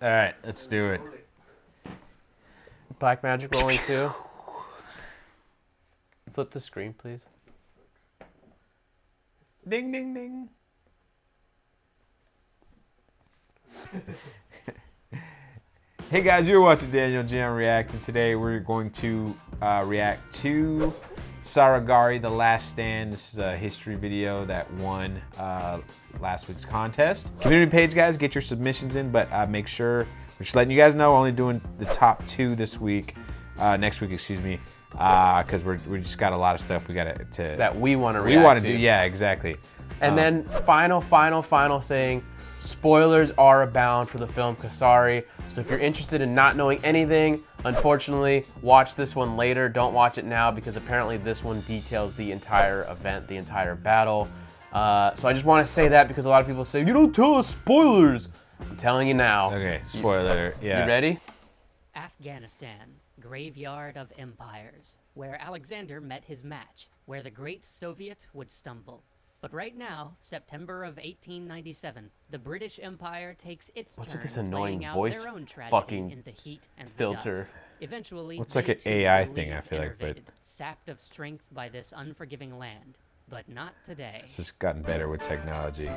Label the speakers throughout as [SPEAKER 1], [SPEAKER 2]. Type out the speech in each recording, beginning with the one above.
[SPEAKER 1] All right, let's do it.
[SPEAKER 2] Black magic rolling 2. Flip the screen, please.
[SPEAKER 1] Ding, ding, ding. Hey guys, you're watching Daniel Gian React, and today we're going to react to Saragarhi, The Last Stand. This is a history video that won last week's contest. Community page, guys, get your submissions in, but make sure, we're just letting you guys know, we're only doing the top 2 this week, next week, excuse me, because we just got a lot of stuff we got to
[SPEAKER 2] that we want to react to.
[SPEAKER 1] We want to do, yeah, exactly.
[SPEAKER 2] And then final thing, spoilers are abound for the film Kesari. So if you're interested in not knowing anything, unfortunately, watch this one later. Don't watch it now because apparently this one details the entire event, the entire battle. So I just want to say that because a lot of people say, you don't tell us spoilers. I'm telling you now.
[SPEAKER 1] Okay, spoiler, yeah.
[SPEAKER 2] You ready?
[SPEAKER 3] Afghanistan, graveyard of empires, where Alexander met his match, where the great Soviet would stumble. But right now, September of 1897, the British Empire takes its
[SPEAKER 2] What's
[SPEAKER 3] turn
[SPEAKER 2] with this annoying
[SPEAKER 3] playing out
[SPEAKER 2] voice
[SPEAKER 3] their own tragedy
[SPEAKER 2] fucking
[SPEAKER 3] in the heat and the
[SPEAKER 2] filter?
[SPEAKER 3] dust. Eventually,
[SPEAKER 1] Looks like
[SPEAKER 3] they
[SPEAKER 1] an
[SPEAKER 3] too
[SPEAKER 1] AI
[SPEAKER 3] will
[SPEAKER 1] thing, I
[SPEAKER 3] leave
[SPEAKER 1] feel like, but-
[SPEAKER 3] enervated, sapped of strength by this unforgiving land. But not today.
[SPEAKER 1] It's just gotten better with technology.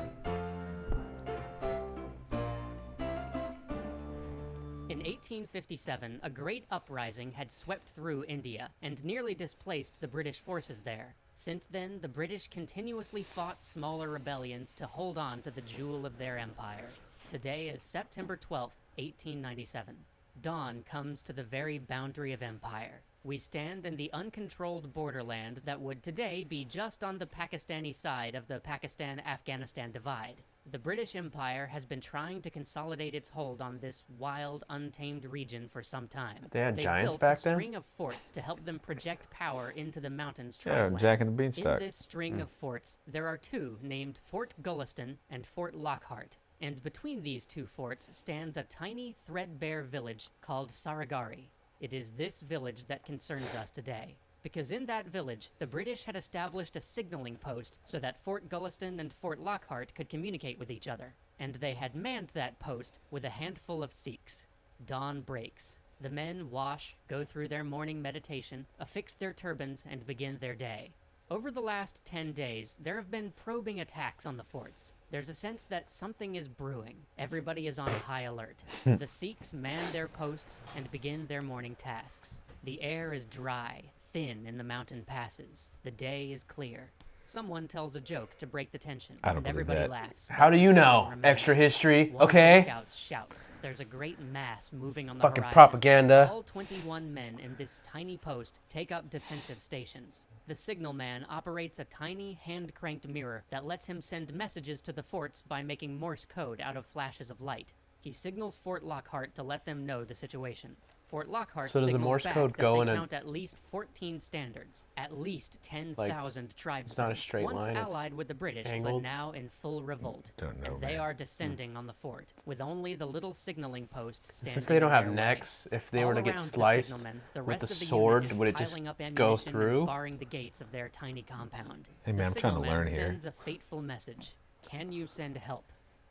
[SPEAKER 3] In 1857, a great uprising had swept through India and nearly displaced the British forces there. Since then, the British continuously fought smaller rebellions to hold on to the jewel of their empire. Today is September 12th, 1897. Dawn comes to the very boundary of empire. We stand in the uncontrolled borderland that would today be just on the Pakistani side of the Pakistan-Afghanistan divide. The British Empire has been trying to consolidate its hold on this wild, untamed region for some time.
[SPEAKER 2] They had giants
[SPEAKER 3] built
[SPEAKER 2] back
[SPEAKER 3] a
[SPEAKER 2] then?
[SPEAKER 3] string of forts to help them project power into the mountains
[SPEAKER 1] Yeah,
[SPEAKER 3] tribeland.
[SPEAKER 1] Jack and the
[SPEAKER 3] In
[SPEAKER 1] Beanstalk.
[SPEAKER 3] this string of forts, there are 2 named Fort Gulliston and Fort Lockhart, and between these 2 forts stands a tiny, threadbare village called Saragarhi. It is this village that concerns us today, because in that village, the British had established a signaling post so that Fort Gulliston and Fort Lockhart could communicate with each other, and they had manned that post with a handful of Sikhs. Dawn breaks. The men wash, go through their morning meditation, affix their turbans, and begin their day. Over the last 10 days, there have been probing attacks on the forts. There's a sense that something is brewing. Everybody is on high alert. The Sikhs man their posts and begin their morning tasks. The air is dry, thin in the mountain passes. The day is clear. Someone tells a joke to break the tension,
[SPEAKER 1] I don't
[SPEAKER 3] and
[SPEAKER 1] believe
[SPEAKER 3] everybody
[SPEAKER 1] that.
[SPEAKER 3] laughs.
[SPEAKER 2] How do you know?
[SPEAKER 3] Remains.
[SPEAKER 2] Extra history,
[SPEAKER 3] One of the
[SPEAKER 2] okay?
[SPEAKER 3] lookouts shouts. There's a great mass moving on the
[SPEAKER 2] Fucking
[SPEAKER 3] horizon.
[SPEAKER 2] propaganda.
[SPEAKER 3] All 21 men in this tiny post take up defensive stations. The signalman operates a tiny hand-cranked mirror that lets him send messages to the forts by making Morse code out of flashes of light. He signals Fort Lockhart to let them know the situation. Fort Lockhart
[SPEAKER 2] So does the
[SPEAKER 3] signals
[SPEAKER 2] Morse
[SPEAKER 3] back
[SPEAKER 2] code
[SPEAKER 3] that
[SPEAKER 2] go
[SPEAKER 3] they
[SPEAKER 2] in a-
[SPEAKER 3] count at least 14 standards, at least 10,000 tribesmen.
[SPEAKER 2] it's not a straight
[SPEAKER 3] once
[SPEAKER 2] line, it's
[SPEAKER 3] allied with the British,
[SPEAKER 2] angled?
[SPEAKER 3] but now in full revolt.
[SPEAKER 1] Don't know,
[SPEAKER 3] And they
[SPEAKER 1] man.
[SPEAKER 3] are descending on the fort, with only the little signaling post standing
[SPEAKER 2] Since they don't
[SPEAKER 3] in
[SPEAKER 2] have
[SPEAKER 3] their way.
[SPEAKER 2] necks, if they were
[SPEAKER 3] All
[SPEAKER 2] to get
[SPEAKER 3] around the
[SPEAKER 2] sliced
[SPEAKER 3] signalmen, the
[SPEAKER 2] with
[SPEAKER 3] rest
[SPEAKER 2] the
[SPEAKER 3] of
[SPEAKER 2] sword,
[SPEAKER 3] unit is
[SPEAKER 2] would it just
[SPEAKER 3] piling up
[SPEAKER 2] go
[SPEAKER 3] ammunition and
[SPEAKER 2] through?
[SPEAKER 3] barring the gates of their tiny compound.
[SPEAKER 1] Hey, man,
[SPEAKER 3] The
[SPEAKER 1] I'm trying to
[SPEAKER 3] signalman
[SPEAKER 1] learn here.
[SPEAKER 3] sends a fateful message. Can you send help?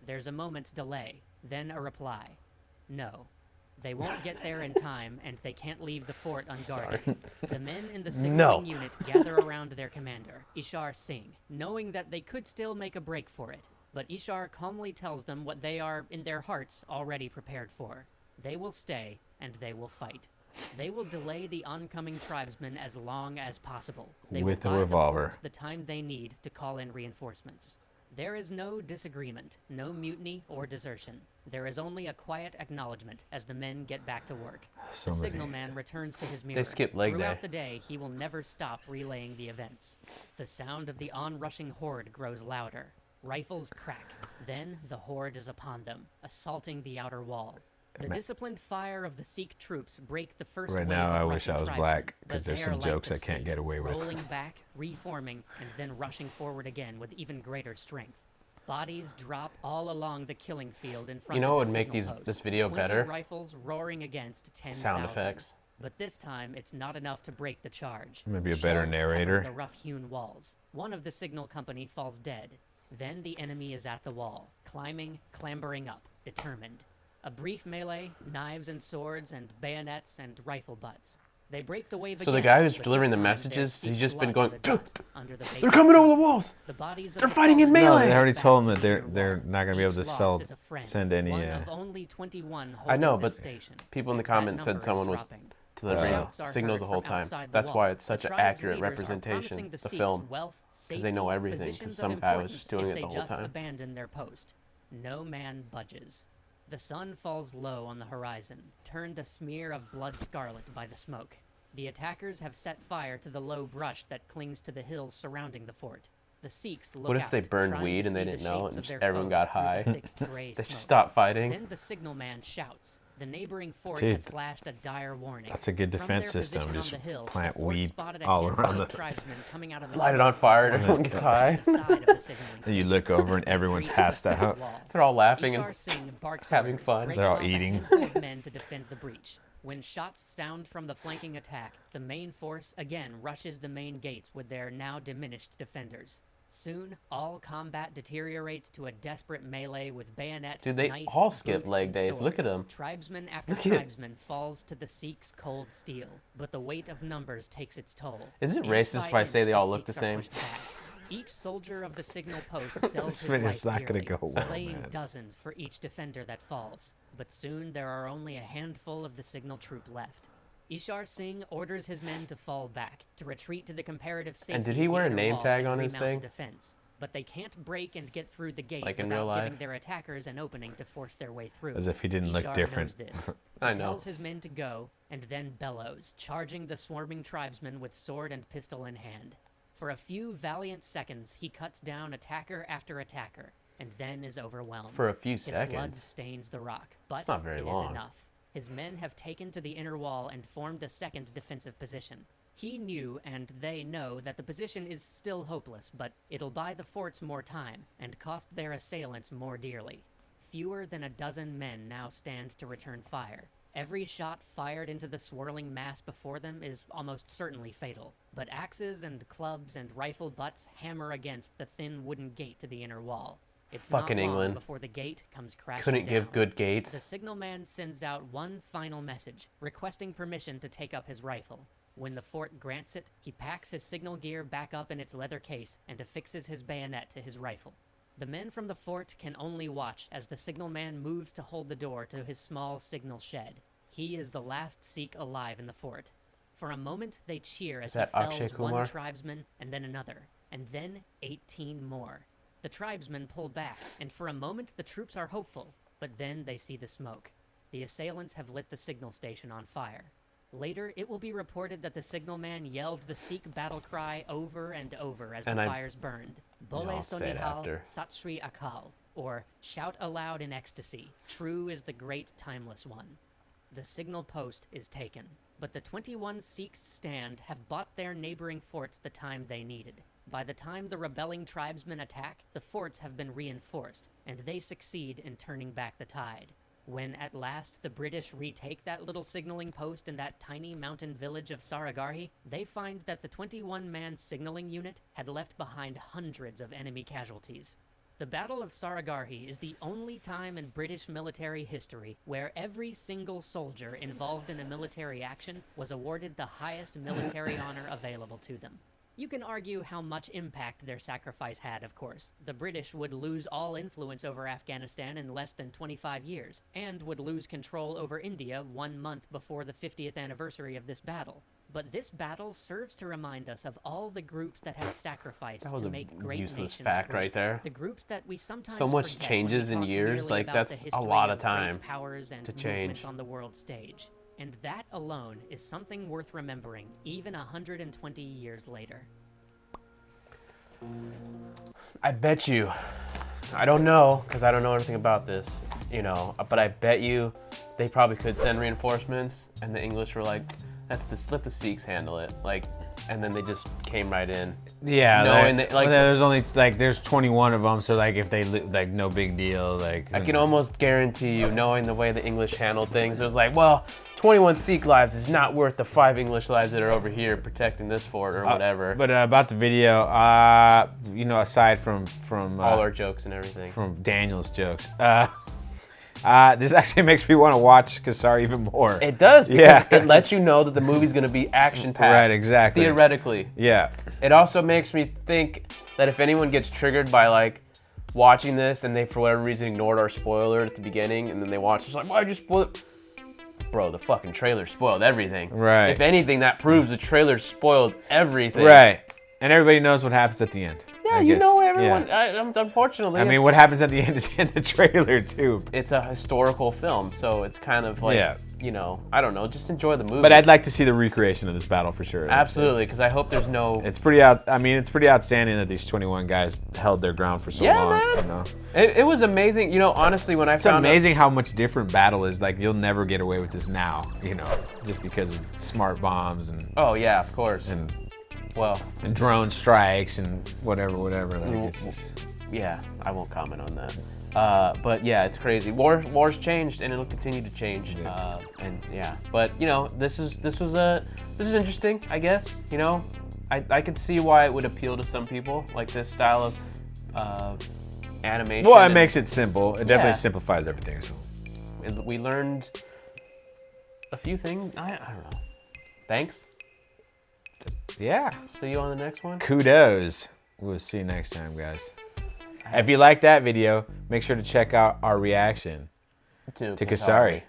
[SPEAKER 3] There's a moment's delay, then a reply. No. They won't get there in time, and they can't leave the fort unguarded. The men in the signaling unit gather around their commander, Ishar Singh, knowing that they could still make a break for it. But Ishar calmly tells them what they are, in their hearts, already prepared for. They will stay, and they will fight. They will delay the oncoming tribesmen as long as possible. They
[SPEAKER 1] With
[SPEAKER 3] will
[SPEAKER 1] a
[SPEAKER 3] buy
[SPEAKER 1] revolver.
[SPEAKER 3] the forts the time they need to call in reinforcements. There is no disagreement, no mutiny or desertion. There is only a quiet acknowledgement as the men get back to work.
[SPEAKER 1] So
[SPEAKER 3] The
[SPEAKER 1] many.
[SPEAKER 3] signalman returns to his mirror.
[SPEAKER 2] skip leg
[SPEAKER 3] Throughout
[SPEAKER 2] day.
[SPEAKER 3] the day, he will never stop relaying the events. The sound of the onrushing horde grows louder. Rifles crack. Then the horde is upon them, assaulting the outer wall. The disciplined fire of the Sikh troops break the first
[SPEAKER 1] Right
[SPEAKER 3] wave
[SPEAKER 1] now,
[SPEAKER 3] of
[SPEAKER 1] I wish
[SPEAKER 3] Russian
[SPEAKER 1] I was
[SPEAKER 3] tribesmen,
[SPEAKER 1] black,
[SPEAKER 3] but
[SPEAKER 1] 'cause there's
[SPEAKER 3] they
[SPEAKER 1] some
[SPEAKER 3] are like
[SPEAKER 1] jokes
[SPEAKER 3] the
[SPEAKER 1] I can't
[SPEAKER 3] sea,
[SPEAKER 1] get away with.
[SPEAKER 3] rolling back, reforming, and then rushing forward again with even greater strength. Bodies drop all along the killing field in front
[SPEAKER 2] You know
[SPEAKER 3] of
[SPEAKER 2] what
[SPEAKER 3] the
[SPEAKER 2] would make
[SPEAKER 3] signal
[SPEAKER 2] this
[SPEAKER 3] post.
[SPEAKER 2] video
[SPEAKER 3] 20
[SPEAKER 2] better?
[SPEAKER 3] rifles roaring against 10,000.
[SPEAKER 2] Sound effects.
[SPEAKER 3] But this time, it's not enough to break the charge.
[SPEAKER 1] Maybe a better
[SPEAKER 3] Shells
[SPEAKER 1] narrator.
[SPEAKER 3] cover the rough-hewn walls. One of the signal company falls dead. Then the enemy is at the wall, climbing, clambering up, determined. A brief melee, knives and swords and bayonets and rifle butts. They break the wave
[SPEAKER 2] So the
[SPEAKER 3] again,
[SPEAKER 2] guy who's
[SPEAKER 3] but
[SPEAKER 2] delivering
[SPEAKER 3] this
[SPEAKER 2] the
[SPEAKER 3] time
[SPEAKER 2] messages,
[SPEAKER 3] there's
[SPEAKER 2] he's just been
[SPEAKER 3] blood
[SPEAKER 2] going,
[SPEAKER 3] in the dust under the
[SPEAKER 2] they're
[SPEAKER 3] vacant
[SPEAKER 2] coming over the
[SPEAKER 3] sun.
[SPEAKER 2] walls.
[SPEAKER 3] The bodies of
[SPEAKER 2] They're
[SPEAKER 3] the
[SPEAKER 2] fighting in
[SPEAKER 3] fallen
[SPEAKER 2] melee.
[SPEAKER 1] No,
[SPEAKER 2] Melee.
[SPEAKER 1] they already
[SPEAKER 3] back
[SPEAKER 1] told
[SPEAKER 3] to
[SPEAKER 1] them that
[SPEAKER 3] the
[SPEAKER 1] they're
[SPEAKER 3] inner
[SPEAKER 1] they're
[SPEAKER 3] wall.
[SPEAKER 1] not gonna be able
[SPEAKER 3] Each
[SPEAKER 1] to
[SPEAKER 3] loss is a friend,
[SPEAKER 1] send any.
[SPEAKER 3] one of only 21
[SPEAKER 2] I know,
[SPEAKER 3] holding
[SPEAKER 2] but
[SPEAKER 3] this station.
[SPEAKER 2] people in the
[SPEAKER 3] That
[SPEAKER 2] comments
[SPEAKER 3] number
[SPEAKER 2] said someone
[SPEAKER 3] is
[SPEAKER 2] was
[SPEAKER 3] dropping.
[SPEAKER 2] delivering
[SPEAKER 3] Shouts are
[SPEAKER 2] signals the
[SPEAKER 3] heard
[SPEAKER 2] whole
[SPEAKER 3] from
[SPEAKER 2] time.
[SPEAKER 3] outside the
[SPEAKER 2] That's
[SPEAKER 3] wall.
[SPEAKER 2] why it's such
[SPEAKER 3] The
[SPEAKER 2] an
[SPEAKER 3] tribe's
[SPEAKER 2] accurate
[SPEAKER 3] leaders are
[SPEAKER 2] representation,
[SPEAKER 3] promising
[SPEAKER 2] the
[SPEAKER 3] Sikhs
[SPEAKER 2] film,
[SPEAKER 3] wealth,
[SPEAKER 2] because they know
[SPEAKER 3] safety,
[SPEAKER 2] everything, because
[SPEAKER 3] positions
[SPEAKER 2] some
[SPEAKER 3] of
[SPEAKER 2] guy was just doing
[SPEAKER 3] importance
[SPEAKER 2] it the
[SPEAKER 3] if
[SPEAKER 2] whole
[SPEAKER 3] they just
[SPEAKER 2] time.
[SPEAKER 3] abandon their post. No man budges. The sun falls low on the horizon, turned a smear of blood scarlet by the smoke. The attackers have set fire to the low brush that clings to the hills surrounding the fort. The Sikhs look
[SPEAKER 2] What if
[SPEAKER 3] out,
[SPEAKER 2] they burned
[SPEAKER 3] trying
[SPEAKER 2] weed
[SPEAKER 3] to
[SPEAKER 2] and they
[SPEAKER 3] see the
[SPEAKER 2] didn't know
[SPEAKER 3] shapes
[SPEAKER 2] and
[SPEAKER 3] of
[SPEAKER 2] just
[SPEAKER 3] their
[SPEAKER 2] everyone
[SPEAKER 3] foes
[SPEAKER 2] got
[SPEAKER 3] through the
[SPEAKER 2] high?
[SPEAKER 3] thick gray
[SPEAKER 2] They
[SPEAKER 3] smoke.
[SPEAKER 2] stopped fighting.
[SPEAKER 3] Then the signal man shouts. The neighboring fort
[SPEAKER 1] Dude,
[SPEAKER 3] has flashed a dire warning.
[SPEAKER 1] That's a good
[SPEAKER 3] From their
[SPEAKER 1] defense system.
[SPEAKER 3] position on
[SPEAKER 1] Just
[SPEAKER 3] the hill,
[SPEAKER 1] plant
[SPEAKER 3] the fort
[SPEAKER 1] weed
[SPEAKER 3] spotted a
[SPEAKER 1] all
[SPEAKER 3] handful
[SPEAKER 1] around
[SPEAKER 3] of
[SPEAKER 1] the.
[SPEAKER 3] tribesmen coming out of the
[SPEAKER 2] Light it
[SPEAKER 3] smoke
[SPEAKER 2] on fire and
[SPEAKER 3] on
[SPEAKER 2] everyone
[SPEAKER 3] the
[SPEAKER 2] gets high.
[SPEAKER 3] side of the signaling
[SPEAKER 1] And you
[SPEAKER 3] station.
[SPEAKER 1] look over and everyone's
[SPEAKER 3] Breach the
[SPEAKER 1] passed
[SPEAKER 3] fort
[SPEAKER 1] out.
[SPEAKER 3] wall.
[SPEAKER 2] They're all laughing and
[SPEAKER 3] Ishar Singh barks
[SPEAKER 2] having
[SPEAKER 3] orders,
[SPEAKER 2] fun.
[SPEAKER 3] breaking
[SPEAKER 1] They're all
[SPEAKER 3] off a
[SPEAKER 1] eating.
[SPEAKER 3] handful of men to defend the breach. When shots sound from the flanking attack, the main force again rushes the main gates with their now diminished defenders. Soon, all combat deteriorates to a desperate melee with bayonet,
[SPEAKER 2] Dude, they
[SPEAKER 3] knife,
[SPEAKER 2] all skip
[SPEAKER 3] boot,
[SPEAKER 2] leg
[SPEAKER 3] and
[SPEAKER 2] days.
[SPEAKER 3] sword.
[SPEAKER 2] Look at 'em.
[SPEAKER 3] Tribesman after
[SPEAKER 2] Look at-
[SPEAKER 3] tribesman falls to the Sikhs' cold steel, but the weight of numbers takes its toll.
[SPEAKER 2] Is it
[SPEAKER 3] Inch
[SPEAKER 2] racist
[SPEAKER 3] by
[SPEAKER 2] if I say
[SPEAKER 3] inch,
[SPEAKER 2] they all look the
[SPEAKER 3] Sikhs are
[SPEAKER 2] same?
[SPEAKER 3] pushed back. Each soldier of the signal post sells
[SPEAKER 1] This
[SPEAKER 3] his
[SPEAKER 1] video's
[SPEAKER 3] life
[SPEAKER 1] not gonna
[SPEAKER 3] dearly,
[SPEAKER 1] go well,
[SPEAKER 3] slaying
[SPEAKER 1] man.
[SPEAKER 3] dozens for each defender that falls. But soon there are only a handful of the signal troop left. Ishar Singh orders his men to fall back, to retreat to the comparative safety
[SPEAKER 2] And did he
[SPEAKER 3] of the
[SPEAKER 2] wear a
[SPEAKER 3] inner
[SPEAKER 2] name
[SPEAKER 3] wall
[SPEAKER 2] tag
[SPEAKER 3] and
[SPEAKER 2] on his
[SPEAKER 3] remount a
[SPEAKER 2] thing?
[SPEAKER 3] defense. But they can't break and get through the gate
[SPEAKER 2] Like in
[SPEAKER 3] without
[SPEAKER 2] real
[SPEAKER 3] giving
[SPEAKER 2] life?
[SPEAKER 3] their attackers an opening to force their way through.
[SPEAKER 1] As if he didn't look
[SPEAKER 3] Ishar
[SPEAKER 1] different.
[SPEAKER 3] knows this.
[SPEAKER 2] I
[SPEAKER 3] He
[SPEAKER 2] know.
[SPEAKER 3] tells his men to go, and then bellows, charging the swarming tribesmen with sword and pistol in hand. For a few valiant seconds, he cuts down attacker after attacker, and then is overwhelmed.
[SPEAKER 2] For a few
[SPEAKER 3] His blood
[SPEAKER 2] seconds.
[SPEAKER 3] stains the rock, but
[SPEAKER 2] That's not very
[SPEAKER 3] it is
[SPEAKER 2] long.
[SPEAKER 3] enough. His men have taken to the inner wall and formed a second defensive position. He knew, and they know, that the position is still hopeless, but it'll buy the forts more time, and cost their assailants more dearly. Fewer than a dozen men now stand to return fire. Every shot fired into the swirling mass before them is almost certainly fatal, but axes and clubs and rifle butts hammer against the thin wooden gate to the inner wall. It's
[SPEAKER 2] Fucking
[SPEAKER 3] not long
[SPEAKER 2] England.
[SPEAKER 3] before the gate comes crashing
[SPEAKER 2] Couldn't
[SPEAKER 3] down.
[SPEAKER 2] give good
[SPEAKER 3] The
[SPEAKER 2] gates.
[SPEAKER 3] signalman sends out one final message, requesting permission to take up his rifle. When the fort grants it, he packs his signal gear back up in its leather case and affixes his bayonet to his rifle. The men from the fort can only watch as the signalman moves to hold the door to his small signal shed. He is the last Sikh alive in the fort. For a moment, they cheer as he
[SPEAKER 2] that
[SPEAKER 3] fells
[SPEAKER 2] Akshay
[SPEAKER 3] one
[SPEAKER 2] Kumar?
[SPEAKER 3] tribesman and then another, and then 18 more. The tribesmen pull back, and for a moment the troops are hopeful, but then they see the smoke. The assailants have lit the signal station on fire. Later, it will be reported that the signalman yelled the Sikh battle cry over and over as
[SPEAKER 2] And
[SPEAKER 3] the
[SPEAKER 2] I-
[SPEAKER 3] fires burned. Bole
[SPEAKER 2] I'll say it
[SPEAKER 3] Sonihal,
[SPEAKER 2] after.
[SPEAKER 3] Sat Sri Akal, or shout aloud in ecstasy, true is the great timeless one. The signal post is taken, but the 21 Sikhs stand have bought their neighboring forts the time they needed. By the time the rebelling tribesmen attack, the forts have been reinforced, and they succeed in turning back the tide. When at last the British retake that little signaling post in that tiny mountain village of Saragarhi, they find that the 21-man signaling unit had left behind hundreds of enemy casualties. The Battle of Saragarhi is the only time in British military history where every single soldier involved in a military action was awarded the highest military honor available to them. You can argue how much impact their sacrifice had, of course. The British would lose all influence over Afghanistan in less than 25 years, and would lose control over India 1 month before the 50th anniversary of this battle. But this battle serves to remind us of all the groups that had sacrificed
[SPEAKER 2] That was
[SPEAKER 3] to
[SPEAKER 2] a
[SPEAKER 3] make great
[SPEAKER 2] useless
[SPEAKER 3] nations
[SPEAKER 2] fact
[SPEAKER 3] great.
[SPEAKER 2] right there.
[SPEAKER 3] The groups that we sometimes
[SPEAKER 2] So much
[SPEAKER 3] forget
[SPEAKER 2] changes
[SPEAKER 3] when we
[SPEAKER 2] in
[SPEAKER 3] talk
[SPEAKER 2] years,
[SPEAKER 3] merely
[SPEAKER 2] like,
[SPEAKER 3] about
[SPEAKER 2] that's
[SPEAKER 3] the
[SPEAKER 2] a
[SPEAKER 3] history
[SPEAKER 2] lot of
[SPEAKER 3] great
[SPEAKER 2] time
[SPEAKER 3] powers and
[SPEAKER 2] to
[SPEAKER 3] movements
[SPEAKER 2] change.
[SPEAKER 3] on the world stage. And that alone is something worth remembering, even 120 years later.
[SPEAKER 2] I bet you, I don't know, because I don't know anything about this, you know, but I bet you they probably could send reinforcements, and the English were like, let the Sikhs handle it, like, and then they just came right in.
[SPEAKER 1] Yeah,
[SPEAKER 2] Knowing
[SPEAKER 1] like,
[SPEAKER 2] that, like-
[SPEAKER 1] there's only like there's 21 of them, so like if they like no big deal. Like
[SPEAKER 2] I can almost guarantee you, knowing the way the English handled things, it was like, well, 21 Sikh lives is not worth the 5 English lives that are over here protecting this fort or whatever.
[SPEAKER 1] But about the video, you know, aside from
[SPEAKER 2] all our jokes and everything.
[SPEAKER 1] from Daniel's jokes, This actually makes me want to watch Kesari even more.
[SPEAKER 2] It does, because
[SPEAKER 1] Yeah.
[SPEAKER 2] it lets you know that the movie's going to be action-packed.
[SPEAKER 1] Right, exactly.
[SPEAKER 2] Theoretically.
[SPEAKER 1] Yeah.
[SPEAKER 2] It also makes me think that if anyone gets triggered by like watching this and they for whatever reason ignored our spoiler at the beginning and then they watch, it's like, why'd you spoil it? Bro, the fucking trailer spoiled everything.
[SPEAKER 1] Right.
[SPEAKER 2] If anything, that proves the trailer spoiled everything.
[SPEAKER 1] Right. And everybody knows what happens at the end.
[SPEAKER 2] Yeah,
[SPEAKER 1] I
[SPEAKER 2] you
[SPEAKER 1] guess.
[SPEAKER 2] know everyone.
[SPEAKER 1] Yeah.
[SPEAKER 2] Unfortunately,
[SPEAKER 1] I mean, what happens at the end is in the trailer too.
[SPEAKER 2] it's a historical film, so it's kind of like,
[SPEAKER 1] Yeah.
[SPEAKER 2] you know, I don't know, just enjoy the movie.
[SPEAKER 1] But I'd like to see the recreation of this battle for sure.
[SPEAKER 2] Absolutely, because I hope there's no...
[SPEAKER 1] It's pretty it's pretty outstanding that these 21 guys held their ground for so
[SPEAKER 2] Yeah,
[SPEAKER 1] long.
[SPEAKER 2] man.
[SPEAKER 1] You know?
[SPEAKER 2] It was amazing. You know, honestly, when I
[SPEAKER 1] It's
[SPEAKER 2] found
[SPEAKER 1] amazing how much different battle is. Like, you'll never get away with this now, you know, just because of smart bombs and
[SPEAKER 2] Oh, yeah, of course.
[SPEAKER 1] and drone strikes and whatever. Like, it's just,
[SPEAKER 2] Yeah, I won't comment on that. But yeah, it's crazy. War's changed, and it'll continue to change.
[SPEAKER 1] Yeah.
[SPEAKER 2] And yeah, but you know, this is interesting, I guess. You know, I could see why it would appeal to some people, like this style of animation.
[SPEAKER 1] well, it
[SPEAKER 2] and
[SPEAKER 1] makes it simple. It definitely
[SPEAKER 2] Yeah.
[SPEAKER 1] simplifies everything. So.
[SPEAKER 2] we learned a few things. I don't know. Thanks.
[SPEAKER 1] Yeah.
[SPEAKER 2] See you on the next one.
[SPEAKER 1] Kudos. We'll see you next time, guys. If you like that video, make sure to check out our reaction
[SPEAKER 2] To
[SPEAKER 1] to Kesari.